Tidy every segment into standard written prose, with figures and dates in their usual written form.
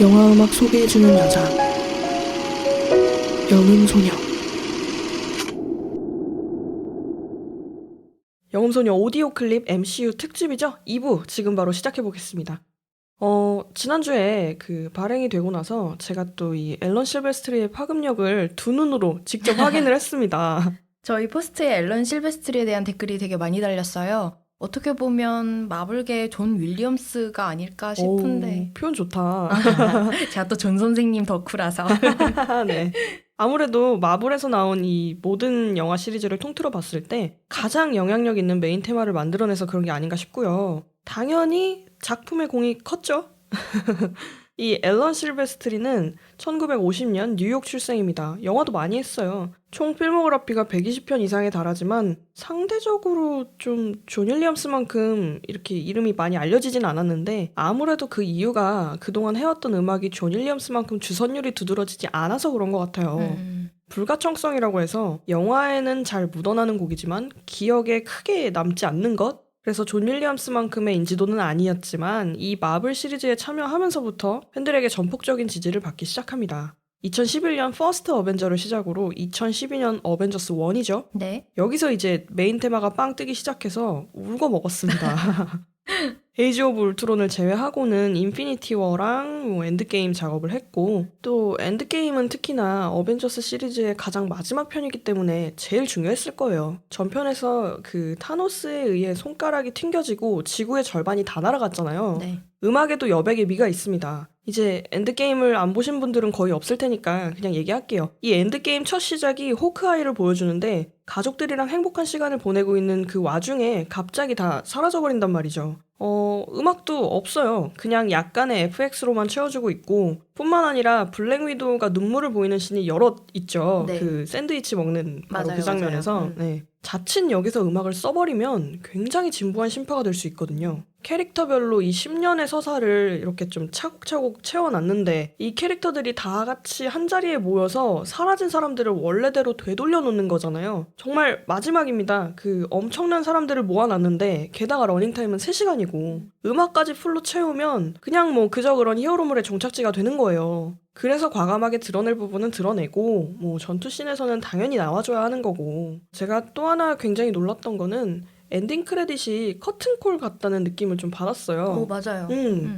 영화음악 소개해주는 여자 영음소녀. 영음소녀 오디오 클립 MCU 특집이죠? 2부 지금 바로 시작해보겠습니다. 지난주에 그 발행이 되고 나서 제가 또 이 앨런 실베스트리의 파급력을 두 눈으로 직접 확인을 했습니다. 저희 포스트에 앨런 실베스트리에 대한 댓글이 되게 많이 달렸어요. 어떻게 보면 마블계의 존 윌리엄스가 아닐까 싶은데 오, 표현 좋다. 제가 또 존 선생님 덕후라서 네. 아무래도 마블에서 나온 이 모든 영화 시리즈를 통틀어 봤을 때 가장 영향력 있는 메인 테마를 만들어내서 그런 게 아닌가 싶고요. 당연히 작품의 공이 컸죠. 이 앨런 실베스트리는 1950년 뉴욕 출생입니다. 영화도 많이 했어요. 총 필모그래피가 120편 이상에 달하지만 상대적으로 좀 존 윌리엄스만큼 이렇게 이름이 많이 알려지진 않았는데 아무래도 그 이유가 그동안 해왔던 음악이 존 윌리엄스만큼 주선율이 두드러지지 않아서 그런 것 같아요. 불가청성이라고 해서 영화에는 잘 묻어나는 곡이지만 기억에 크게 남지 않는 것? 그래서 존 윌리엄스만큼의 인지도는 아니었지만 이 마블 시리즈에 참여하면서부터 팬들에게 전폭적인 지지를 받기 시작합니다. 2011년 퍼스트 어벤져를 시작으로 2012년 어벤져스 1이죠. 네. 여기서 이제 메인 테마가 빵 뜨기 시작해서 울고 먹었습니다. 에이지 오브 울트론을 제외하고는 인피니티 워랑 엔드게임 작업을 했고 또 엔드게임은 특히나 어벤져스 시리즈의 가장 마지막 편이기 때문에 제일 중요했을 거예요. 전편에서 그 타노스에 의해 손가락이 튕겨지고 지구의 절반이 다 날아갔잖아요. 네. 음악에도 여백의 미가 있습니다. 이제 엔드게임을 안 보신 분들은 거의 없을 테니까 그냥 얘기할게요. 이 엔드게임 첫 시작이 호크아이를 보여주는데 가족들이랑 행복한 시간을 보내고 있는 그 와중에 갑자기 다 사라져버린단 말이죠. 음악도 없어요. 그냥 약간의 FX로만 채워주고 있고 뿐만 아니라 블랙 위도우가 눈물을 보이는 씬이 여럿 있죠. 네. 그 샌드위치 먹는 바로 맞아요, 그 장면에서 맞아요. 네. 자칫 여기서 음악을 써버리면 굉장히 진부한 심파가 될 수 있거든요. 캐릭터별로 이 10년의 서사를 이렇게 좀 차곡차곡 채워놨는데 이 캐릭터들이 다 같이 한자리에 모여서 사라진 사람들을 원래대로 되돌려 놓는 거잖아요. 정말 마지막입니다. 그 엄청난 사람들을 모아놨는데 게다가 러닝타임은 3시간이고 음악까지 풀로 채우면 그냥 뭐 그저 그런 히어로물의 종착지가 되는 거예요. 그래서 과감하게 드러낼 부분은 드러내고 뭐 전투씬에서는 당연히 나와줘야 하는 거고 제가 또 하나 굉장히 놀랐던 거는 엔딩 크레딧이 커튼콜 같다는 느낌을 좀 받았어요. 오, 맞아요.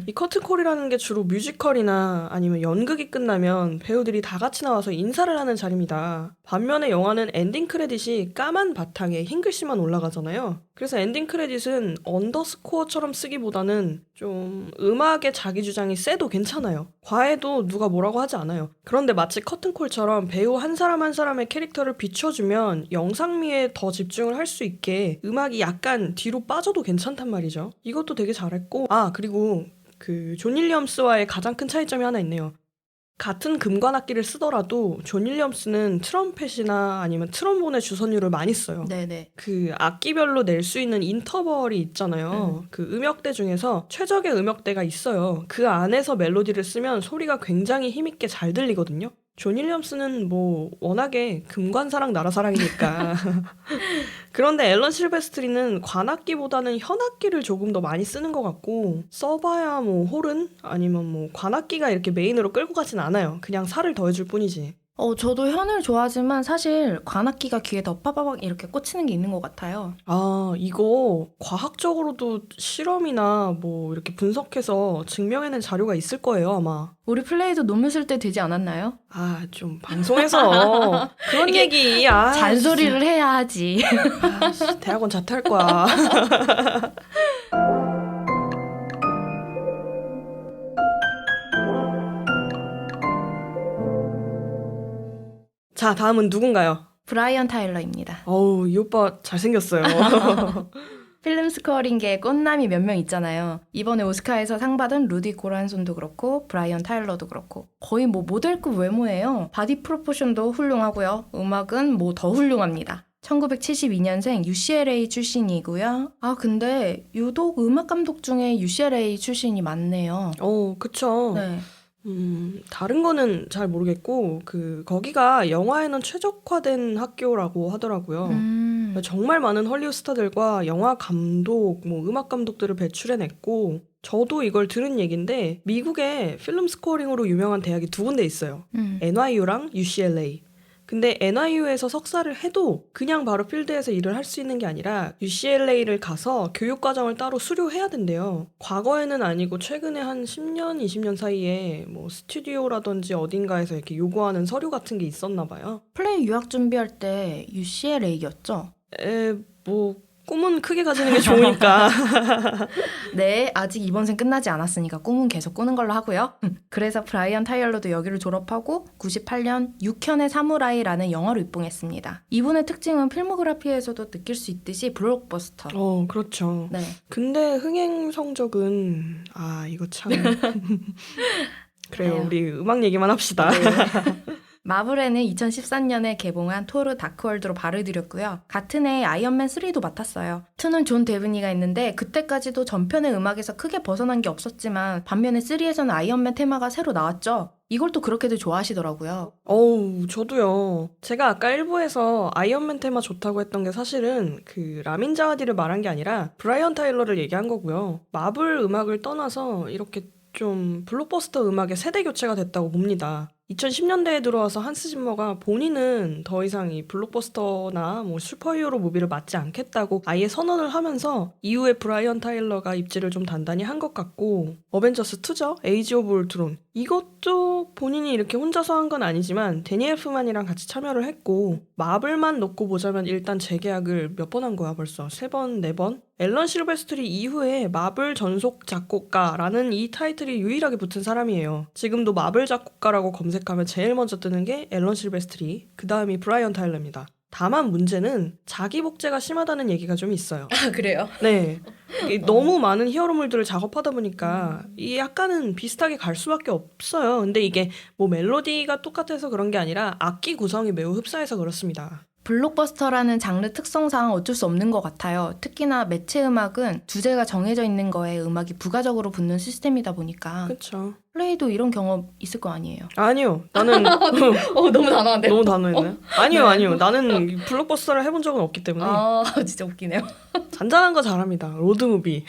이 커튼콜이라는 게 주로 뮤지컬이나 아니면 연극이 끝나면 배우들이 다 같이 나와서 인사를 하는 자리입니다. 반면에 영화는 엔딩 크레딧이 까만 바탕에 흰 글씨만 올라가잖아요. 그래서 엔딩 크레딧은 언더스코어처럼 쓰기보다는 좀 음악의 자기 주장이 세도 괜찮아요. 과해도 누가 뭐라고 하지 않아요. 그런데 마치 커튼콜처럼 배우 한 사람 한 사람의 캐릭터를 비춰주면 영상미에 더 집중을 할 수 있게 음악이 약간 뒤로 빠져도 괜찮단 말이죠. 이것도 되게 잘했고 그리고 그 존 윌리엄스와의 가장 큰 차이점이 하나 있네요. 같은 금관악기를 쓰더라도 존 윌리엄스는 트럼펫이나 아니면 트럼본의 주선율을 많이 써요. 네네. 그 악기별로 낼 수 있는 인터벌이 있잖아요. 그 음역대 중에서 최적의 음역대가 있어요. 그 안에서 멜로디를 쓰면 소리가 굉장히 힘있게 잘 들리거든요. 존 윌리엄스는 뭐 워낙에 금관사랑 나라사랑이니까 그런데 앨런 실베스트리는 관악기보다는 현악기를 조금 더 많이 쓰는 것 같고 써봐야 뭐 홀은 아니면 뭐 관악기가 이렇게 메인으로 끌고 가진 않아요. 그냥 살을 더해줄 뿐이지. 저도 현을 좋아하지만 사실 관악기가 귀에 더 빠바박 이렇게 꽂히는 게 있는 것 같아요. 이거 과학적으로도 실험이나 뭐 이렇게 분석해서 증명해낸 자료가 있을 거예요, 아마. 우리 플레이도 논문 쓸 때 되지 않았나요? 좀 방송에서 그런 얘기, 잔소리를 해야 하지. 대학원 자퇴할 거야. 자, 다음은 누군가요? 브라이언 타일러입니다. 이 오빠 잘생겼어요. 필름 스코어링계의 꽃남이 몇 명 있잖아요. 이번에 오스카에서 상 받은 루디 고란손도 그렇고 브라이언 타일러도 그렇고 거의 뭐 모델급 외모예요. 바디 프로포션도 훌륭하고요. 음악은 뭐 더 훌륭합니다. 1972년생 UCLA 출신이고요. 근데 유독 음악 감독 중에 UCLA 출신이 많네요. 그쵸. 네. 다른 거는 잘 모르겠고 거기가 영화에는 최적화된 학교라고 하더라고요. 정말 많은 헐리우드 스타들과 영화 감독, 뭐 음악 감독들을 배출해냈고 저도 이걸 들은 얘기인데 미국에 필름 스코어링으로 유명한 대학이 두 군데 있어요. NYU랑 UCLA. 근데 NYU에서 석사를 해도 그냥 바로 필드에서 일을 할 수 있는 게 아니라 UCLA를 가서 교육과정을 따로 수료해야 된대요. 과거에는 아니고 최근에 한 10년, 20년 사이에 뭐 스튜디오라든지 어딘가에서 이렇게 요구하는 서류 같은 게 있었나 봐요. 플레이 유학 준비할 때 UCLA였죠? 뭐 꿈은 크게 가지는 게 좋으니까. 네, 아직 이번 생 끝나지 않았으니까 꿈은 계속 꾸는 걸로 하고요. 그래서 브라이언 타일러도 여기를 졸업하고 98년 6현의 사무라이라는 영화로 입봉했습니다. 이분의 특징은 필모그래피에서도 느낄 수 있듯이 블록버스터. 그렇죠. 네. 근데 흥행 성적은 이거 참 그래요. 아유. 우리 음악 얘기만 합시다. 네. 마블에는 2013년에 개봉한 토르 다크월드로 발을 들였고요. 같은 해에 아이언맨 3도 맡았어요. 2는 존 데브니가 있는데 그때까지도 전편의 음악에서 크게 벗어난 게 없었지만 반면에 3에서는 아이언맨 테마가 새로 나왔죠. 이걸 또 그렇게들 좋아하시더라고요. 저도요. 제가 아까 일부에서 아이언맨 테마 좋다고 했던 게 사실은 그 라민 자와디를 말한 게 아니라 브라이언 타일러를 얘기한 거고요. 마블 음악을 떠나서 이렇게 좀 블록버스터 음악의 세대 교체가 됐다고 봅니다. 2010년대에 들어와서 한스 짐머가 본인은 더 이상 이 블록버스터나 뭐 슈퍼히어로 무비를 맡지 않겠다고 아예 선언을 하면서 이후에 브라이언 타일러가 입지를 좀 단단히 한 것 같고, 어벤져스 2죠? 에이지 오브 울트론. 이것도 본인이 이렇게 혼자서 한 건 아니지만 데니엘 프만이랑 같이 참여를 했고, 마블만 놓고 보자면 일단 재계약을 몇 번 한 거야 벌써? 3번, 4번? 앨런 실베스트리 이후에 마블 전속 작곡가라는 이 타이틀이 유일하게 붙은 사람이에요. 지금도 마블 작곡가라고 검색하면 제일 먼저 뜨는 게 앨런 실베스트리, 그 다음이 브라이언 타일러입니다. 다만 문제는 자기 복제가 심하다는 얘기가 좀 있어요. 아, 그래요? 네. 이게 너무 많은 히어로물들을 작업하다 보니까 이 약간은 비슷하게 갈 수밖에 없어요. 근데 이게 뭐 멜로디가 똑같아서 그런 게 아니라 악기 구성이 매우 흡사해서 그렇습니다. 블록버스터라는 장르 특성상 어쩔 수 없는 것 같아요. 특히나 매체 음악은 주제가 정해져 있는 거에 음악이 부가적으로 붙는 시스템이다 보니까. 그쵸. 플레이도 이런 경험 있을 거 아니에요? 아니요. 나는 너무 단호한데? 너무 단호했네. 아니요. 나는 블록버스터를 해본 적은 없기 때문에 진짜 웃기네요. 잔잔한 거 잘합니다. 로드무비.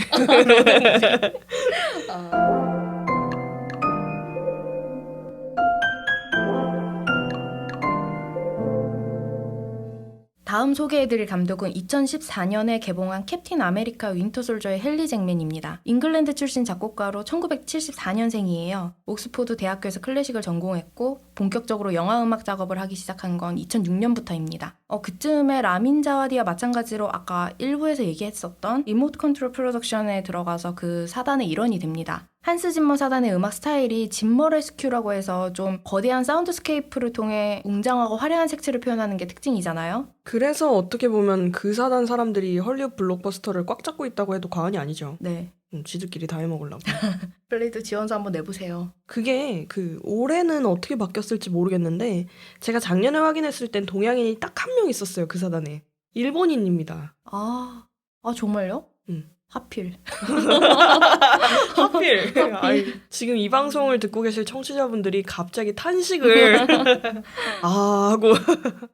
다음 소개해드릴 감독은 2014년에 개봉한 캡틴 아메리카 윈터 솔저의 헨리 잭맨입니다. 잉글랜드 출신 작곡가로 1974년생이에요. 옥스포드 대학교에서 클래식을 전공했고 본격적으로 영화 음악 작업을 하기 시작한 건 2006년부터입니다. 그쯤에 라민 자와디와 마찬가지로 아까 1부에서 얘기했었던 리모트 컨트롤 프로덕션에 들어가서 그 사단의 일원이 됩니다. 한스 짐머 사단의 음악 스타일이 짐머 레스큐라고 해서 좀 거대한 사운드스케이프를 통해 웅장하고 화려한 색채를 표현하는 게 특징이잖아요. 그래서 어떻게 보면 그 사단 사람들이 헐리우드 블록버스터를 꽉 잡고 있다고 해도 과언이 아니죠. 네. 지들끼리 다 해먹으려고. 플레이드 지원서 한번 내보세요. 그게 올해는 어떻게 바뀌었을지 모르겠는데 제가 작년에 확인했을 땐 동양인이 딱 한 명 있었어요. 그 사단에. 일본인입니다. 정말요? 응. 하필. 하필. 아이, 지금 이 방송을 듣고 계실 청취자분들이 갑자기 탄식을 하고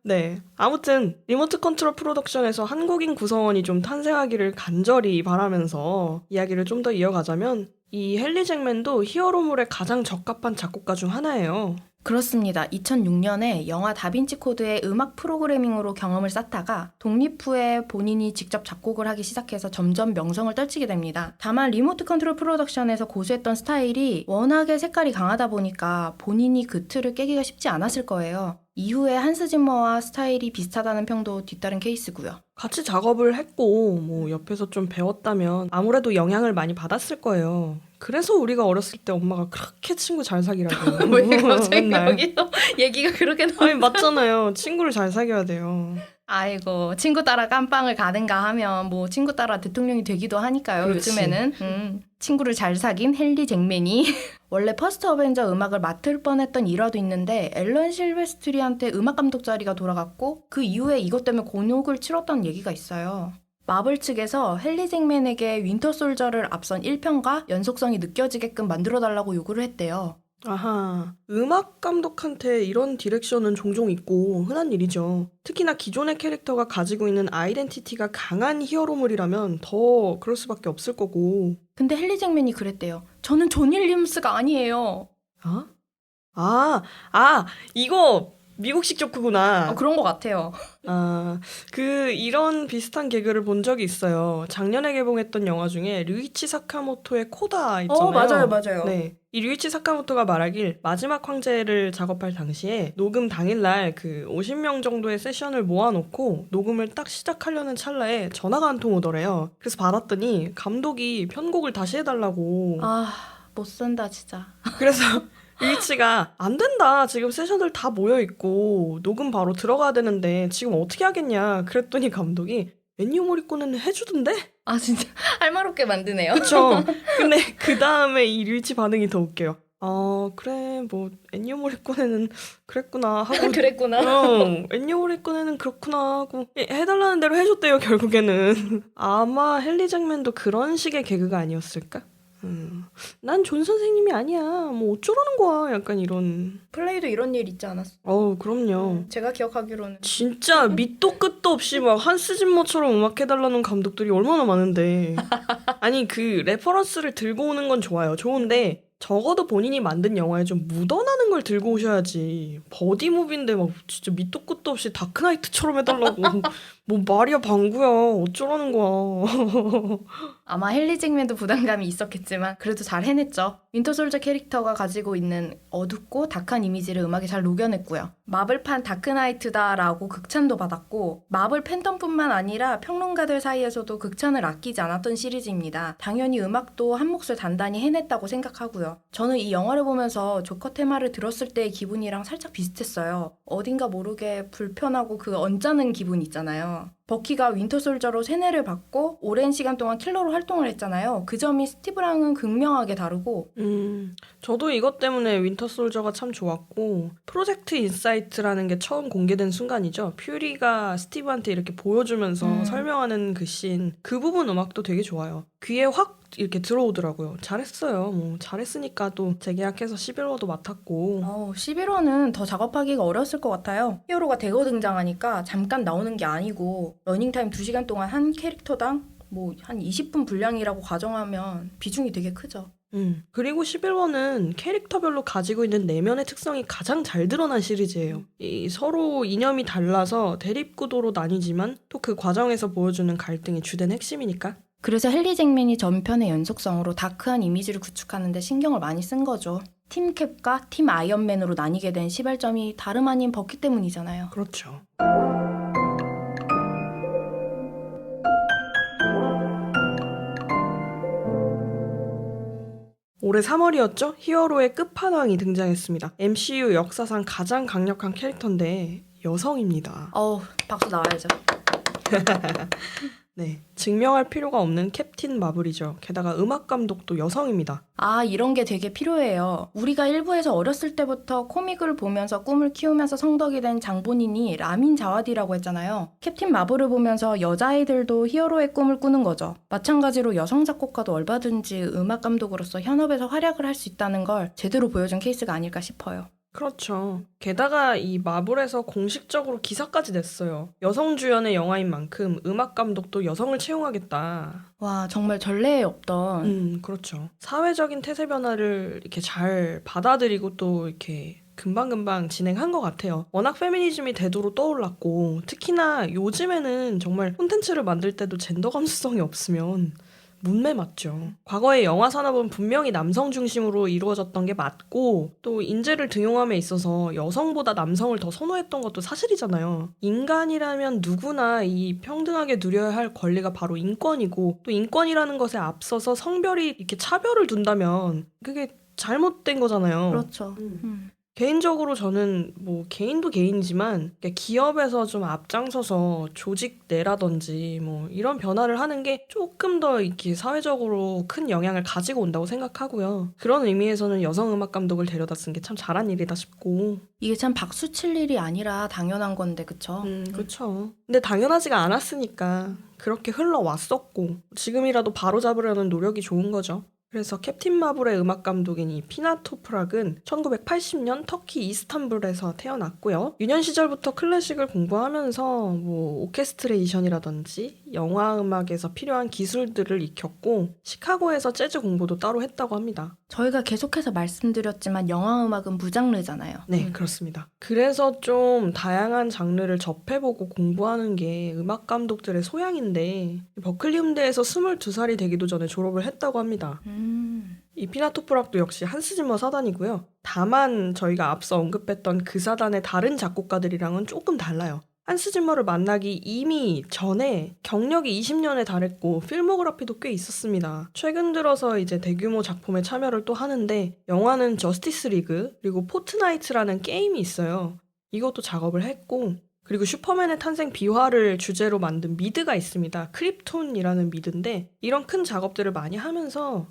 네. 아무튼 리모트 컨트롤 프로덕션에서 한국인 구성원이 좀 탄생하기를 간절히 바라면서 이야기를 좀 더 이어가자면 이 헨리 잭맨도 히어로물에 가장 적합한 작곡가 중 하나예요. 그렇습니다. 2006년에 영화 다빈치 코드의 음악 프로그래밍으로 경험을 쌓다가 독립 후에 본인이 직접 작곡을 하기 시작해서 점점 명성을 떨치게 됩니다. 다만 리모트 컨트롤 프로덕션에서 고수했던 스타일이 워낙에 색깔이 강하다 보니까 본인이 그 틀을 깨기가 쉽지 않았을 거예요. 이후에 한스 짐머와 스타일이 비슷하다는 평도 뒤따른 케이스고요. 같이 작업을 했고 뭐 옆에서 좀 배웠다면 아무래도 영향을 많이 받았을 거예요. 그래서 우리가 어렸을 때 엄마가 그렇게 친구 잘 사귀라고. 왜 갑자기 맨날. 여기서 얘기가 그렇게 아니 맞잖아요. 친구를 잘 사귀어야 돼요. 아이고, 친구 따라 깜빵을 가든가 하면 뭐 친구 따라 대통령이 되기도 하니까요. 그렇지. 요즘에는 친구를 잘 사귄 헨리 잭맨이 원래 퍼스트 어벤져 음악을 맡을 뻔했던 일화도 있는데 앨런 실베스트리한테 음악 감독 자리가 돌아갔고 그 이후에 이것 때문에 곤욕을 치렀다는 얘기가 있어요. 마블 측에서 헨리 잭맨에게 윈터 솔저를 앞선 1편과 연속성이 느껴지게끔 만들어달라고 요구를 했대요. 아하, 음악 감독한테 이런 디렉션은 종종 있고 흔한 일이죠. 특히나 기존의 캐릭터가 가지고 있는 아이덴티티가 강한 히어로물이라면 더 그럴 수밖에 없을 거고. 근데 헨리 잭맨이 그랬대요. 저는 존 윌리엄스가 아니에요. 아? 이거 미국식 조크구나. 그런 것 같아요. 이런 비슷한 개그를 본 적이 있어요. 작년에 개봉했던 영화 중에 류이치 사카모토의 코다 있잖아요. 맞아요. 네. 이 류이치 사카모토가 말하길 마지막 황제를 작업할 당시에 녹음 당일날 그 50명 정도의 세션을 모아놓고 녹음을 딱 시작하려는 찰나에 전화가 한 통 오더래요. 그래서 받았더니 감독이 편곡을 다시 해달라고. 못 산다 진짜. 그래서 류이치가 안 된다. 지금 세션들 다 모여 있고 녹음 바로 들어가야 되는데 지금 어떻게 하겠냐. 그랬더니 감독이 엔니오 모리코네는 해주던데? 진짜 할 말 없게 만드네요. 그쵸? 근데 그 다음에 이 류이치 반응이 더 웃겨요. 그래 뭐 엔니오 모리코네는 그랬구나 하고 그랬구나. 엔니오 모리코네는 그렇구나 하고 해달라는 대로 해줬대요. 결국에는. 아마 헨리 잭맨도 그런 식의 개그가 아니었을까? 난 존 선생님이 아니야. 뭐 어쩌라는 거야. 약간 이런. 플레이도 이런 일 있지 않았어? 그럼요. 제가 기억하기로는 진짜 밑도 끝도 없이 막 한스 짐머처럼 음악 해달라는 감독들이 얼마나 많은데. 아니 그 레퍼런스를 들고 오는 건 좋아요. 좋은데 적어도 본인이 만든 영화에 좀 묻어나는 걸 들고 오셔야지. 버디무비인데 막 진짜 밑도 끝도 없이 다크나이트처럼 해달라고. 뭐 말이야 방구야. 어쩌라는 거야. 아마 헨리 잭맨도 부담감이 있었겠지만 그래도 잘 해냈죠. 윈터솔저 캐릭터가 가지고 있는 어둡고 다크한 이미지를 음악에 잘 녹여냈고요. 마블판 다크나이트다라고 극찬도 받았고 마블 팬덤뿐만 아니라 평론가들 사이에서도 극찬을 아끼지 않았던 시리즈입니다. 당연히 음악도 한 몫을 단단히 해냈다고 생각하고요. 저는 이 영화를 보면서 조커 테마를 들었을 때의 기분이랑 살짝 비슷했어요. 어딘가 모르게 불편하고 그 언짢은 기분 있잖아요. 버키가 윈터솔저로 세뇌를 받고 오랜 시간 동안 킬러로 활동을 했잖아요. 그 점이 스티브랑은 극명하게 다르고 저도 이것 때문에 윈터솔저가 참 좋았고 프로젝트 인사이트라는 게 처음 공개된 순간이죠. 퓨리가 스티브한테 이렇게 보여주면서 설명하는 그 씬, 그 부분 음악도 되게 좋아요. 귀에 확 이렇게 들어오더라고요. 잘했어요. 뭐 잘했으니까 또 재계약해서 11호도 맡았고. 11호는 더 작업하기가 어려웠을 것 같아요. 히어로가 대거 등장하니까 잠깐 나오는 게 아니고 러닝타임 2시간 동안 한 캐릭터당 뭐 한 20분 분량이라고 가정하면 비중이 되게 크죠. 그리고 11호는 캐릭터별로 가지고 있는 내면의 특성이 가장 잘 드러난 시리즈예요. 이 서로 이념이 달라서 대립구도로 나뉘지만 또 그 과정에서 보여주는 갈등이 주된 핵심이니까. 그래서 헨리 잭맨이 전편의 연속성으로 다크한 이미지를 구축하는 데 신경을 많이 쓴 거죠. 팀 캡과 팀 아이언맨으로 나뉘게 된 시발점이 다름 아닌 버키 때문이잖아요. 그렇죠. 올해 3월이었죠? 히어로의 끝판왕이 등장했습니다. MCU 역사상 가장 강력한 캐릭터인데 여성입니다. 박수 나와야죠. 네, 증명할 필요가 없는 캡틴 마블이죠. 게다가 음악 감독도 여성입니다. 이런 게 되게 필요해요. 우리가 일부에서 어렸을 때부터 코믹을 보면서 꿈을 키우면서 성덕이 된 장본인이 라민 자와디라고 했잖아요. 캡틴 마블을 보면서 여자아이들도 히어로의 꿈을 꾸는 거죠. 마찬가지로 여성 작곡가도 얼마든지 음악 감독으로서 현업에서 활약을 할 수 있다는 걸 제대로 보여준 케이스가 아닐까 싶어요. 그렇죠. 게다가 이 마블에서 공식적으로 기사까지 냈어요. 여성 주연의 영화인 만큼 음악 감독도 여성을 채용하겠다. 와, 정말 전례에 없던. 그렇죠. 사회적인 태세 변화를 이렇게 잘 받아들이고 또 이렇게 금방금방 진행한 것 같아요. 워낙 페미니즘이 대두로 떠올랐고 특히나 요즘에는 정말 콘텐츠를 만들 때도 젠더 감수성이 없으면 문매 맞죠. 과거의 영화 산업은 분명히 남성 중심으로 이루어졌던 게 맞고 또 인재를 등용함에 있어서 여성보다 남성을 더 선호했던 것도 사실이잖아요. 인간이라면 누구나 이 평등하게 누려야 할 권리가 바로 인권이고 또 인권이라는 것에 앞서서 성별이 이렇게 차별을 둔다면 그게 잘못된 거잖아요. 그렇죠. 개인적으로 저는 뭐 개인도 개인이지만 기업에서 좀 앞장서서 조직 내라든지 뭐 이런 변화를 하는 게 조금 더 이렇게 사회적으로 큰 영향을 가지고 온다고 생각하고요. 그런 의미에서는 여성 음악 감독을 데려다 쓴 게 참 잘한 일이다 싶고. 이게 참 박수 칠 일이 아니라 당연한 건데 그쵸? 그렇죠. 근데 당연하지가 않았으니까 그렇게 흘러왔었고 지금이라도 바로잡으려는 노력이 좋은 거죠. 그래서 캡틴 마블의 음악 감독인 이 피나토프락은 1980년 터키 이스탄불에서 태어났고요. 유년 시절부터 클래식을 공부하면서 뭐 오케스트레이션이라든지 영화 음악에서 필요한 기술들을 익혔고 시카고에서 재즈 공부도 따로 했다고 합니다. 저희가 계속해서 말씀드렸지만 영화 음악은 무장르잖아요. 네, 그렇습니다. 그래서 좀 다양한 장르를 접해보고 공부하는 게 음악 감독들의 소양인데 버클리 음대에서 22살이 되기도 전에 졸업을 했다고 합니다. 이 피나토프락도 역시 한스 짐머 사단이고요. 다만 저희가 앞서 언급했던 그 사단의 다른 작곡가들이랑은 조금 달라요. 한스 짐머를 만나기 이미 전에 경력이 20년에 달했고 필모그래피도 꽤 있었습니다. 최근 들어서 이제 대규모 작품에 참여를 또 하는데 영화는 저스티스 리그 그리고 포트나이트라는 게임이 있어요. 이것도 작업을 했고 그리고 슈퍼맨의 탄생 비화를 주제로 만든 미드가 있습니다. 크립톤이라는 미드인데 이런 큰 작업들을 많이 하면서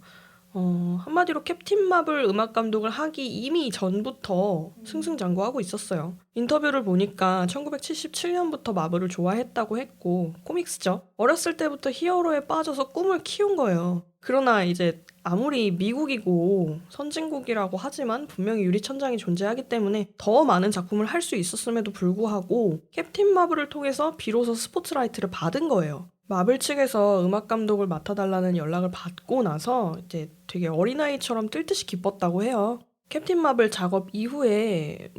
한마디로 캡틴 마블 음악 감독을 하기 이미 전부터 승승장구하고 있었어요. 인터뷰를 보니까 1977년부터 마블을 좋아했다고 했고 코믹스죠. 어렸을 때부터 히어로에 빠져서 꿈을 키운 거예요. 그러나 이제 아무리 미국이고 선진국이라고 하지만 분명히 유리천장이 존재하기 때문에 더 많은 작품을 할 수 있었음에도 불구하고 캡틴 마블을 통해서 비로소 스포트라이트를 받은 거예요. 마블 측에서 음악 감독을 맡아달라는 연락을 받고 나서 이제 되게 어린아이처럼 뜰 듯이 기뻤다고 해요. 캡틴 마블 작업 이후에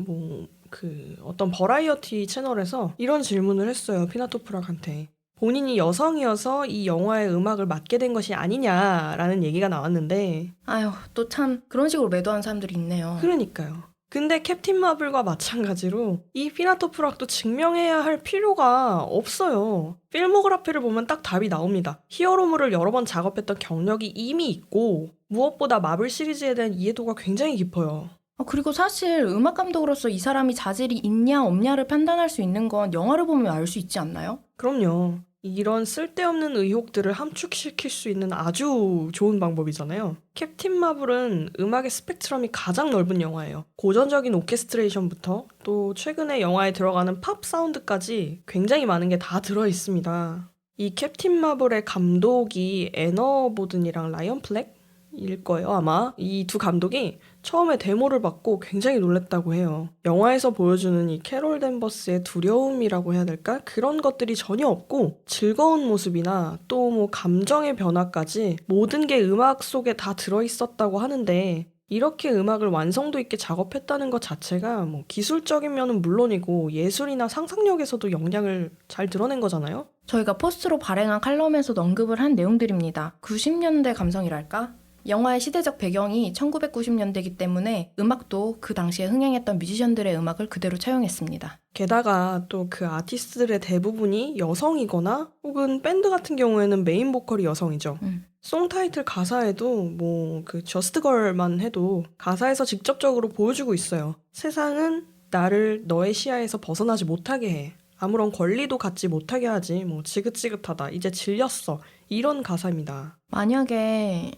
어떤 버라이어티 채널에서 이런 질문을 했어요. 피나토프락한테. 본인이 여성이어서 이 영화의 음악을 맡게 된 것이 아니냐라는 얘기가 나왔는데 아휴, 또 참 그런 식으로 매도하는 사람들이 있네요. 그러니까요. 근데 캡틴 마블과 마찬가지로 이 피나토프락도 증명해야 할 필요가 없어요. 필모그래피를 보면 딱 답이 나옵니다. 히어로물을 여러 번 작업했던 경력이 이미 있고 무엇보다 마블 시리즈에 대한 이해도가 굉장히 깊어요. 그리고 사실 음악 감독으로서 이 사람이 자질이 있냐 없냐를 판단할 수 있는 건 영화를 보면 알 수 있지 않나요? 그럼요. 이런 쓸데없는 의혹들을 함축시킬 수 있는 아주 좋은 방법이잖아요. 캡틴 마블은 음악의 스펙트럼이 가장 넓은 영화예요. 고전적인 오케스트레이션부터 또 최근에 영화에 들어가는 팝 사운드까지 굉장히 많은 게 다 들어있습니다. 이 캡틴 마블의 감독이 애너 보든이랑 라이언 플렉일 거예요, 아마. 이 두 감독이 처음에 데모를 받고 굉장히 놀랐다고 해요. 영화에서 보여주는 이 캐롤 댄버스의 두려움이라고 해야 될까? 그런 것들이 전혀 없고 즐거운 모습이나 또 뭐 감정의 변화까지 모든 게 음악 속에 다 들어있었다고 하는데 이렇게 음악을 완성도 있게 작업했다는 것 자체가 뭐 기술적인 면은 물론이고 예술이나 상상력에서도 역량을 잘 드러낸 거잖아요? 저희가 포스트로 발행한 칼럼에서도 언급을 한 내용들입니다. 90년대 감성이랄까? 영화의 시대적 배경이 1990년대이기 때문에 음악도 그 당시에 흥행했던 뮤지션들의 음악을 그대로 차용했습니다. 게다가 또 그 아티스트들의 대부분이 여성이거나 혹은 밴드 같은 경우에는 메인 보컬이 여성이죠. 송 타이틀 가사에도 뭐 그 저스트 걸만 해도 가사에서 직접적으로 보여주고 있어요. 세상은 나를 너의 시야에서 벗어나지 못하게 해. 아무런 권리도 갖지 못하게 하지. 뭐 지긋지긋하다. 이제 질렸어. 이런 가사입니다. 만약에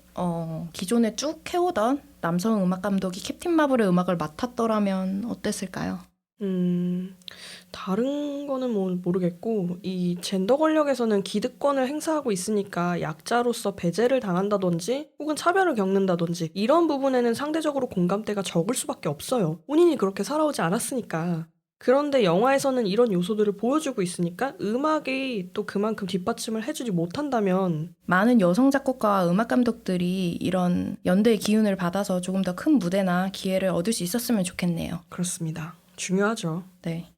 기존에 쭉 해오던 남성 음악 감독이 캡틴 마블의 음악을 맡았더라면 어땠을까요? 다른 거는 뭐 모르겠고 이 젠더 권력에서는 기득권을 행사하고 있으니까 약자로서 배제를 당한다든지 혹은 차별을 겪는다든지 이런 부분에는 상대적으로 공감대가 적을 수밖에 없어요. 본인이 그렇게 살아오지 않았으니까. 그런데 영화에서는 이런 요소들을 보여주고 있으니까 음악이 또 그만큼 뒷받침을 해주지 못한다면 많은 여성 작곡가와 음악 감독들이 이런 연대의 기운을 받아서 조금 더 큰 무대나 기회를 얻을 수 있었으면 좋겠네요. 그렇습니다. 중요하죠. 네.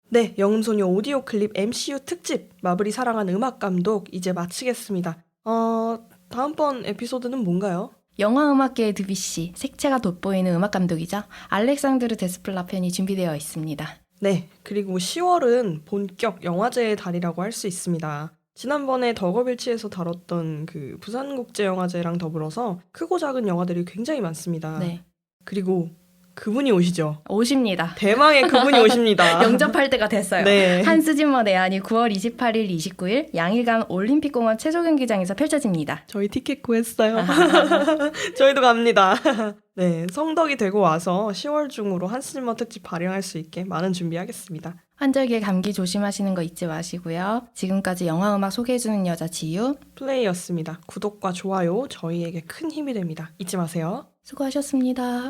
네, 영음소녀 오디오 클립 MCU 특집 마블이 사랑한 음악 감독 이제 마치겠습니다. 다음번 에피소드는 뭔가요? 영화 음악계의 드뷔시, 색채가 돋보이는 음악 감독이죠. 알렉산드르 데스플라 편이 준비되어 있습니다. 네, 그리고 10월은 본격 영화제의 달이라고 할 수 있습니다. 지난번에 덕업일치에서 다뤘던 그 부산국제영화제랑 더불어서 크고 작은 영화들이 굉장히 많습니다. 네. 그리고 그분이 오시죠. 오십니다. 대망의 그분이 오십니다. 영접할 때가 됐어요. 네. 한스 짐머 내한이 9월 28일, 29일 양일간 올림픽공원 체조경기장에서 펼쳐집니다. 저희 티켓 구했어요. 저희도 갑니다. 네, 성덕이 되고 와서 10월 중으로 한스 짐머 특집 발행할 수 있게 많은 준비하겠습니다. 환절기에 감기 조심하시는 거 잊지 마시고요. 지금까지 영화음악 소개해주는 여자 지유 플레이였습니다. 구독과 좋아요 저희에게 큰 힘이 됩니다. 잊지 마세요. 수고하셨습니다.